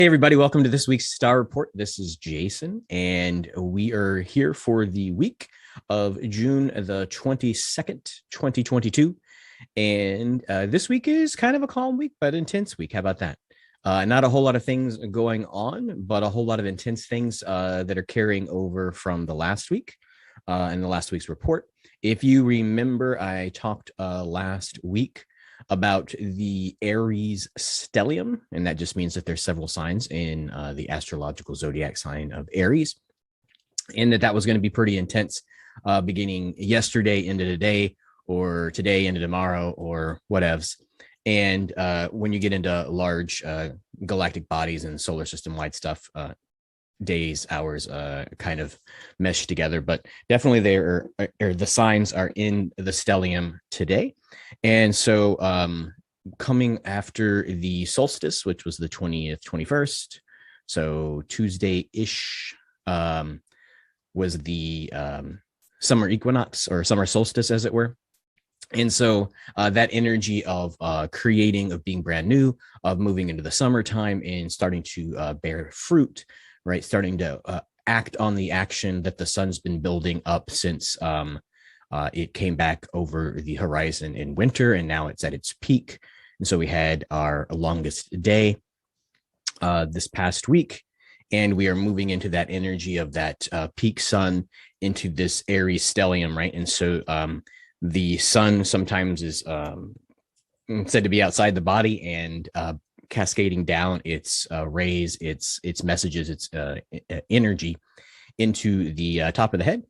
Hey, everybody, welcome to this week's Star Report. This is Jason, and we are here for the week of June the 22nd, 2022. And this week is kind of a calm week, but intense week. How about that? Not a whole lot of things going on, but a whole lot of intense things that are carrying over from the last week and the last week's report. If you remember, I talked last week about the Aries stellium, and that just means that there's several signs in the astrological zodiac sign of Aries, and that was going to be pretty intense beginning yesterday into today, or today into tomorrow, or whatevs. And when you get into large galactic bodies and solar system wide stuff, days, hours kind of mesh together, but definitely the signs are in the stellium today. And so coming after the solstice, which was the 20th, 21st, so Tuesday-ish, was the summer equinox or summer solstice, as it were. And so that energy of creating, of being brand new, of moving into the summertime and starting to bear fruit, right? Starting to act on the action that the sun's been building up since it came back over the horizon in winter, and now it's at its peak. And so we had our longest day this past week, and we are moving into that energy of that peak sun into this Aries stellium, right? And so the sun sometimes is said to be outside the body and cascading down its rays, its messages, its energy into the top of the head,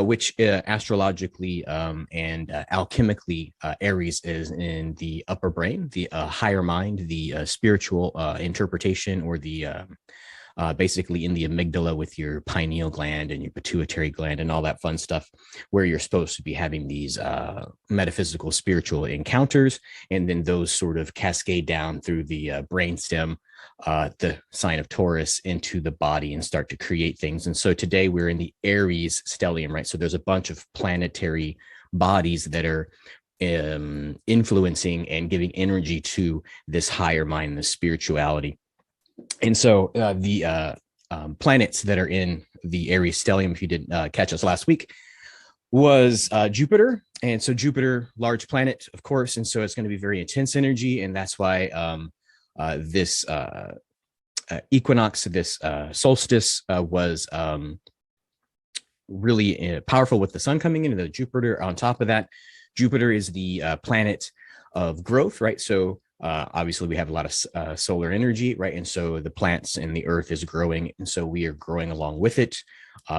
which astrologically and alchemically, Aries is in the upper brain, the higher mind, the spiritual interpretation, or the basically in the amygdala with your pineal gland and your pituitary gland and all that fun stuff, where you're supposed to be having these metaphysical, spiritual encounters, and then those sort of cascade down through the brainstem, the sign of Taurus, into the body and start to create things. And so today we're in the Aries stellium, right? So there's a bunch of planetary bodies that are influencing and giving energy to this higher mind, this spirituality. And so the planets that are in the Aries stellium, if you didn't catch us last week, was Jupiter. And so Jupiter, large planet, of course. And so it's going to be very intense energy. And that's why this equinox, this solstice was really powerful with the sun coming in, and the Jupiter on top of that. Jupiter is the planet of growth, right? So obviously we have a lot of solar energy, right? And so the plants and the earth is growing, and so we are growing along with it.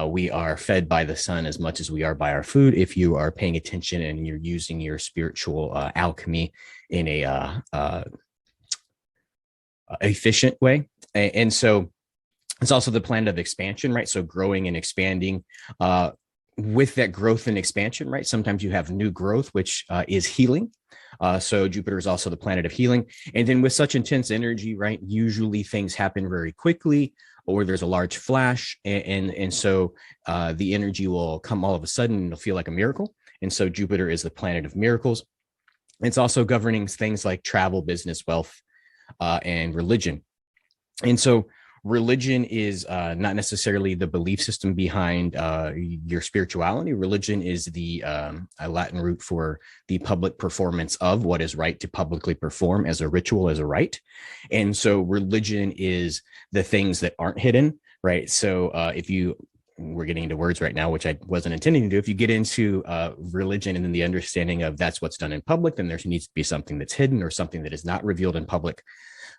We are fed by the sun as much as we are by our food, if you are paying attention and you're using your spiritual alchemy in a efficient way. And so it's also the planet of expansion, right? So growing and expanding. With that growth and expansion, right? Sometimes you have new growth, which is healing. So Jupiter is also the planet of healing. And then with such intense energy, right? Usually things happen very quickly, or there's a large flash. And so the energy will come all of a sudden and it'll feel like a miracle. And so Jupiter is the planet of miracles. It's also governing things like travel, business, wealth, and religion. And so religion is not necessarily the belief system behind your spirituality. Religion is the Latin root for the public performance of what is right, to publicly perform as a ritual, as a rite. And so religion is the things that aren't hidden, right? So if you we're getting into words right now, which I wasn't intending to do. If you get into religion and then the understanding of that's what's done in public, then there needs to be something that's hidden or something that is not revealed in public.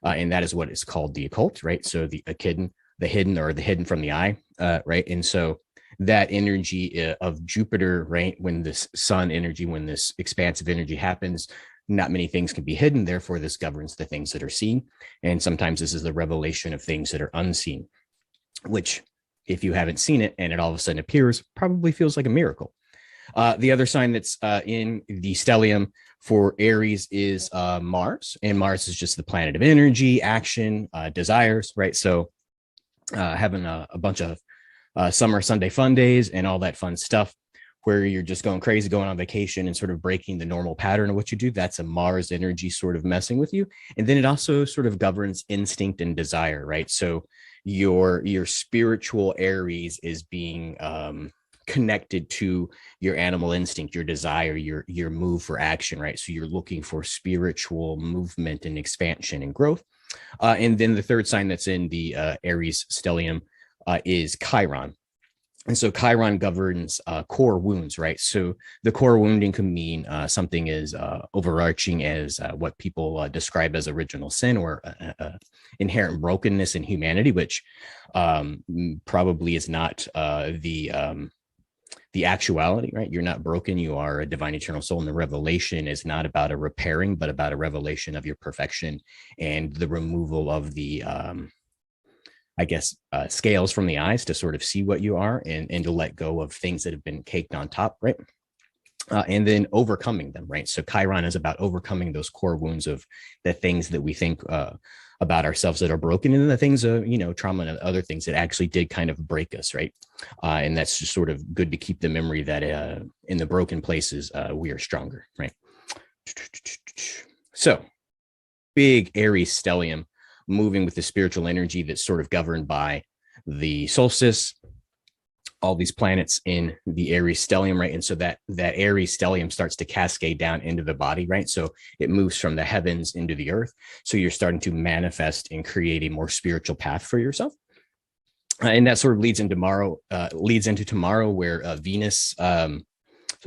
And that is what is called the occult, right? So the hidden from the eye, right? And so that energy of Jupiter, right? When this sun energy, when this expansive energy happens, not many things can be hidden. Therefore, this governs the things that are seen. And sometimes this is the revelation of things that are unseen, which, if you haven't seen it and it all of a sudden appears, probably feels like a miracle. The other sign that's in the stellium for Aries is Mars, and Mars is just the planet of energy, action, desires, right? So having a bunch of summer Sunday fun days and all that fun stuff, where you're just going crazy, going on vacation and sort of breaking the normal pattern of what you do. That's a Mars energy sort of messing with you. And then it also sort of governs instinct and desire, right? So your spiritual Aries is being connected to your animal instinct, your desire, your move for action, right? So you're looking for spiritual movement and expansion and growth. And then the third sign that's in the Aries stellium is Chiron. And so Chiron governs core wounds, right? So the core wounding can mean something as overarching as what people describe as original sin or inherent brokenness in humanity, which probably is not the actuality, right? You're not broken. You are a divine eternal soul. And the revelation is not about a repairing, but about a revelation of your perfection and the removal of the, scales from the eyes to sort of see what you are and to let go of things that have been caked on top, right? And then overcoming them, right? So Chiron is about overcoming those core wounds of the things that we think about ourselves that are broken, and the things of, trauma and other things that actually did kind of break us, right? And that's just sort of good to keep the memory that in the broken places, we are stronger, right? So big Aries stellium moving with the spiritual energy that's sort of governed by the solstice, all these planets in the Aries stellium, right? And so that Aries stellium starts to cascade down into the body, right? So it moves from the heavens into the earth. So you're starting to manifest and create a more spiritual path for yourself. And that sort of leads into tomorrow, where Venus, so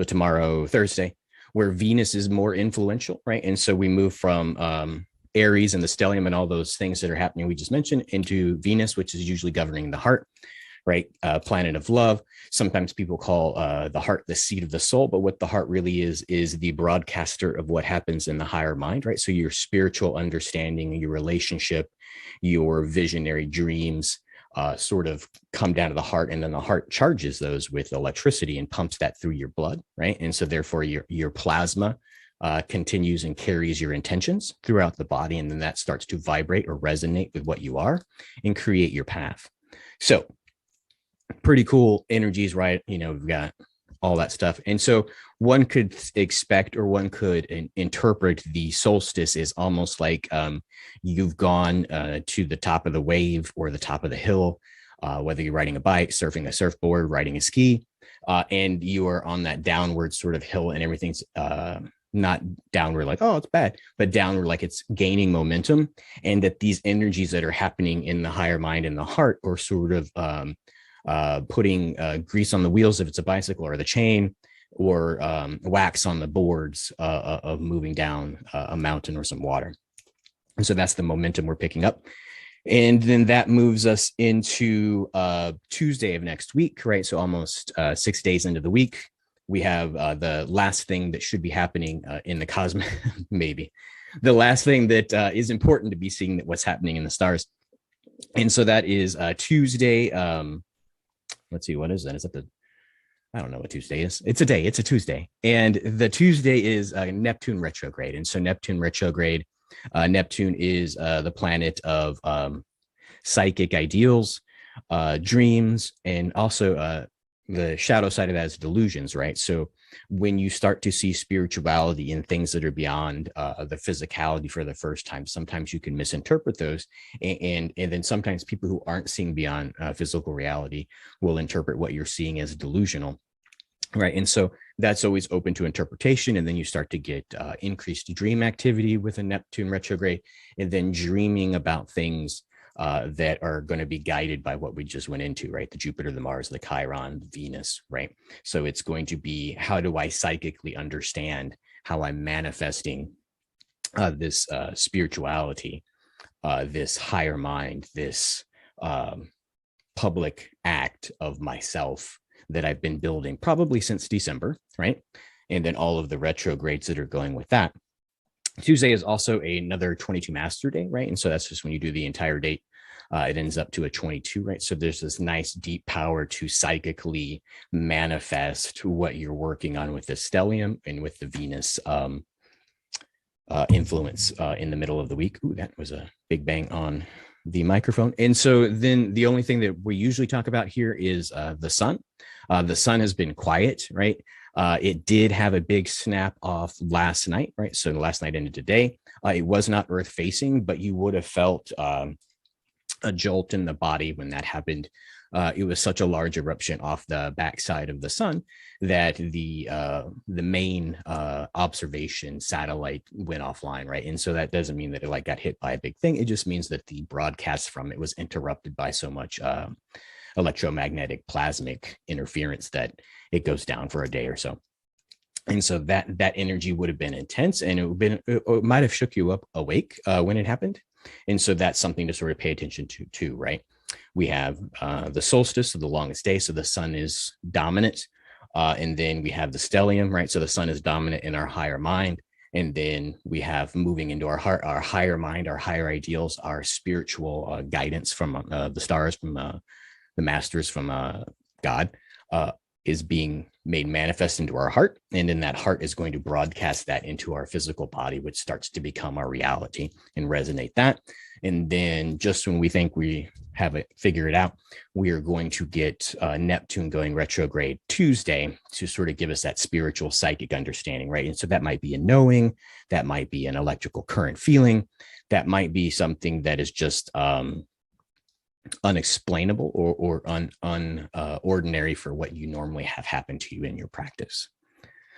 tomorrow, Thursday, where Venus is more influential, right? And so we move from Aries and the stellium and all those things that are happening we just mentioned into Venus, which is usually governing the heart, right? Planet of love. Sometimes people call the heart the seat of the soul, but what the heart really is the broadcaster of what happens in the higher mind, right? So your spiritual understanding, your relationship, your visionary dreams sort of come down to the heart, and then the heart charges those with electricity and pumps that through your blood, right? And so therefore your plasma continues and carries your intentions throughout the body, and then that starts to vibrate or resonate with what you are and create your path. So pretty cool energies, right? We've got all that stuff. And so one could expect, or one could interpret the solstice as almost like you've gone to the top of the wave or the top of the hill, whether you're riding a bike, surfing a surfboard, riding a ski, and you are on that downward sort of hill, and everything's not downward like, oh, it's bad, but downward like it's gaining momentum. And that these energies that are happening in the higher mind and the heart are sort of putting grease on the wheels if it's a bicycle, or the chain, or wax on the boards of moving down a mountain or some water. And so that's the momentum we're picking up. And then that moves us into Tuesday of next week, right? So almost 6 days into the week, we have the last thing that should be happening in the cosmos, maybe the last thing that is important to be seeing that what's happening in the stars. And so that is Tuesday. Let's see, what is that? Is that I don't know what Tuesday is. It's a Tuesday. And the Tuesday is Neptune retrograde. And so Neptune retrograde, Neptune is the planet of psychic ideals, dreams, and also the shadow side of that is delusions, right? So when you start to see spirituality in things that are beyond the physicality for the first time, sometimes you can misinterpret those. And then sometimes people who aren't seeing beyond physical reality will interpret what you're seeing as delusional, right? And so that's always open to interpretation. And then you start to get increased dream activity with a Neptune retrograde, and then dreaming about things that are going to be guided by what we just went into, right? The Jupiter, the Mars, the Chiron, the Venus, right? So it's going to be, how do I psychically understand how I'm manifesting this spirituality, this higher mind, this public act of myself that I've been building probably since December, right? And then all of the retrogrades that are going with that. Tuesday is also another 22 master day, right? And so that's just when you do the entire date, it ends up to a 22, right? So there's this nice deep power to psychically manifest what you're working on with the stellium and with the Venus influence in the middle of the week. Ooh, that was a big bang on the microphone. And so then the only thing that we usually talk about here is the sun. The sun has been quiet, right? It did have a big snap off last night, right? So last night into today. It was not Earth facing, but you would have felt a jolt in the body when that happened. It was such a large eruption off the backside of the sun that the main observation satellite went offline, right? And so that doesn't mean that it like got hit by a big thing. It just means that the broadcast from it was interrupted by so much electromagnetic plasmic interference that it goes down for a day or so. And so that energy would have been intense, and it might have shook you up awake when it happened. And so that's something to sort of pay attention to too, right? We have the solstice, so the longest day. So the sun is dominant. And then we have the stellium, right? So the sun is dominant in our higher mind. And then we have moving into our heart, our higher mind, our higher ideals, our spiritual guidance from the stars, from the masters, from God, is being made manifest into our heart. And then that heart is going to broadcast that into our physical body, which starts to become our reality and resonate that. And then just when we think we have it figured out, we are going to get Neptune going retrograde Tuesday to sort of give us that spiritual psychic understanding, right? And so that might be a knowing, that might be an electrical current feeling, that might be something that is just unexplainable or ordinary for what you normally have happen to you in your practice.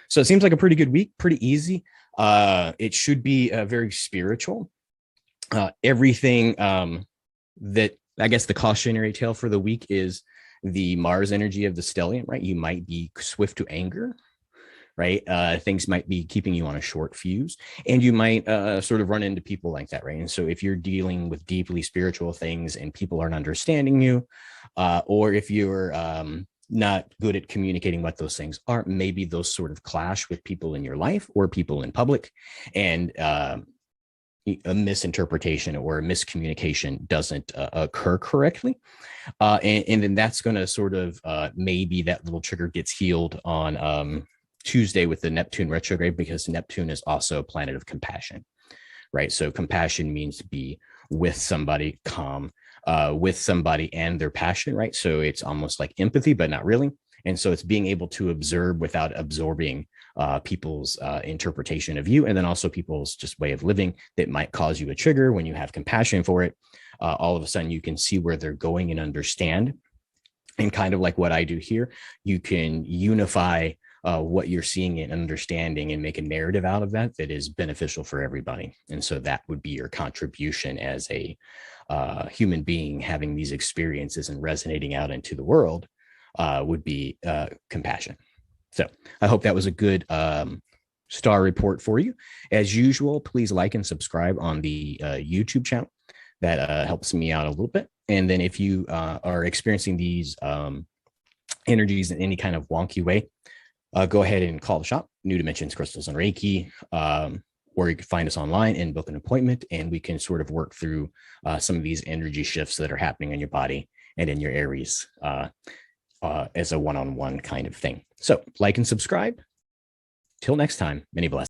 So it seems like a pretty good week, pretty easy. It should be very spiritual. Everything that I guess the cautionary tale for the week is the Mars energy of the stellium, right? You might be swift to anger, right? Things might be keeping you on a short fuse, and you might sort of run into people like that, right? And so if you're dealing with deeply spiritual things and people aren't understanding you, or if you're not good at communicating what those things are, maybe those sort of clash with people in your life or people in public, and a misinterpretation or a miscommunication doesn't occur correctly. And then that's going to sort of maybe that little trigger gets healed on Tuesday with the Neptune retrograde, because Neptune is also a planet of compassion, right? So compassion means to be with somebody, calm with somebody and their passion, right? So it's almost like empathy, but not really. And so it's being able to observe without absorbing people's interpretation of you, and then also people's just way of living that might cause you a trigger. When you have compassion for it, all of a sudden you can see where they're going and understand. And kind of like what I do here, you can unify what you're seeing and understanding and make a narrative out of that that is beneficial for everybody. And so that would be your contribution as a human being having these experiences and resonating out into the world, would be compassion. So I hope that was a good star report for you. As usual, please like and subscribe on the YouTube channel. That helps me out a little bit. And then if you are experiencing these energies in any kind of wonky way, go ahead and call the shop, New Dimensions Crystals and Reiki, or you can find us online and book an appointment, and we can sort of work through some of these energy shifts that are happening in your body and in your Aries as a one-on-one kind of thing. So like and subscribe. Till next time, many blessings.